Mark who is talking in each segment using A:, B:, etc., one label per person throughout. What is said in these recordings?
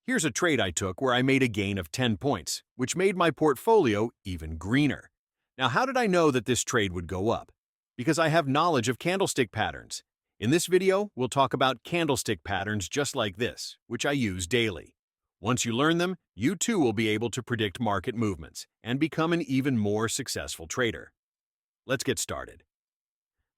A: Here's a trade I took where I made a gain of 10 points, which made my portfolio even greener. Now, how did I know that this trade would go up? Because I have knowledge of candlestick patterns. In this video, we'll talk about candlestick patterns just like this, which I use daily. Once you learn them, you too will be able to predict market movements and become an even more successful trader. Let's get started.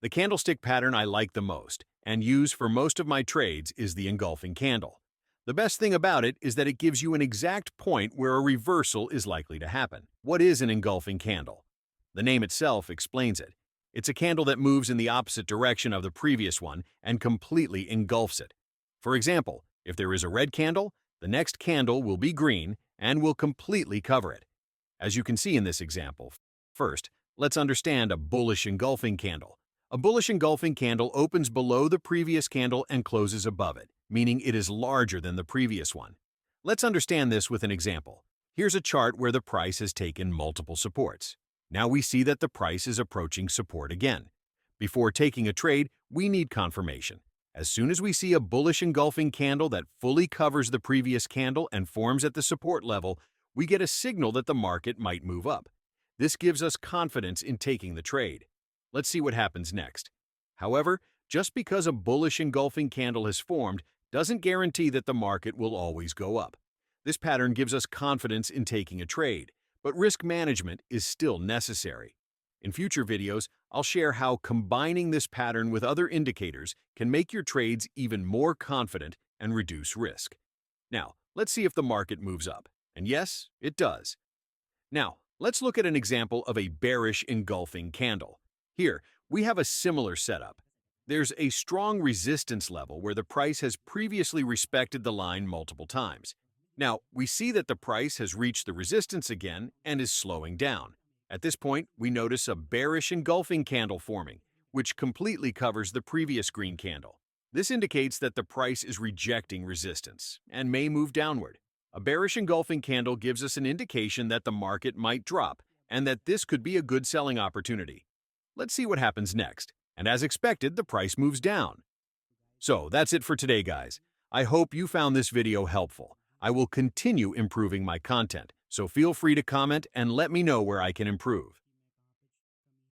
A: The candlestick pattern I like the most and use for most of my trades is the engulfing candle. The best thing about it is that it gives you an exact point where a reversal is likely to happen. What is an engulfing candle? The name itself explains it. It's a candle that moves in the opposite direction of the previous one and completely engulfs it. For example, if there is a red candle, the next candle will be green and will completely cover it. As you can see in this example, first, let's understand a bullish engulfing candle. A bullish engulfing candle opens below the previous candle and closes above it, meaning it is larger than the previous one. Let's understand this with an example. Here's a chart where the price has taken multiple supports. Now we see that the price is approaching support again. Before taking a trade, we need confirmation. As soon as we see a bullish engulfing candle that fully covers the previous candle and forms at the support level, we get a signal that the market might move up. This gives us confidence in taking the trade. Let's see what happens next. However, just because a bullish engulfing candle has formed doesn't guarantee that the market will always go up. This pattern gives us confidence in taking a trade, but risk management is still necessary. In future videos, I'll share how combining this pattern with other indicators can make your trades even more confident and reduce risk. Now, let's see if the market moves up. And yes, it does. Now, let's look at an example of a bearish engulfing candle. Here, we have a similar setup. There's a strong resistance level where the price has previously respected the line multiple times. Now, we see that the price has reached the resistance again and is slowing down. At this point, we notice a bearish engulfing candle forming, which completely covers the previous green candle. This indicates that the price is rejecting resistance and may move downward. A bearish engulfing candle gives us an indication that the market might drop and that this could be a good selling opportunity. Let's see what happens next. And as expected, the price moves down. So that's it for today, guys. I hope you found this video helpful. I will continue improving my content, so feel free to comment and let me know where I can improve.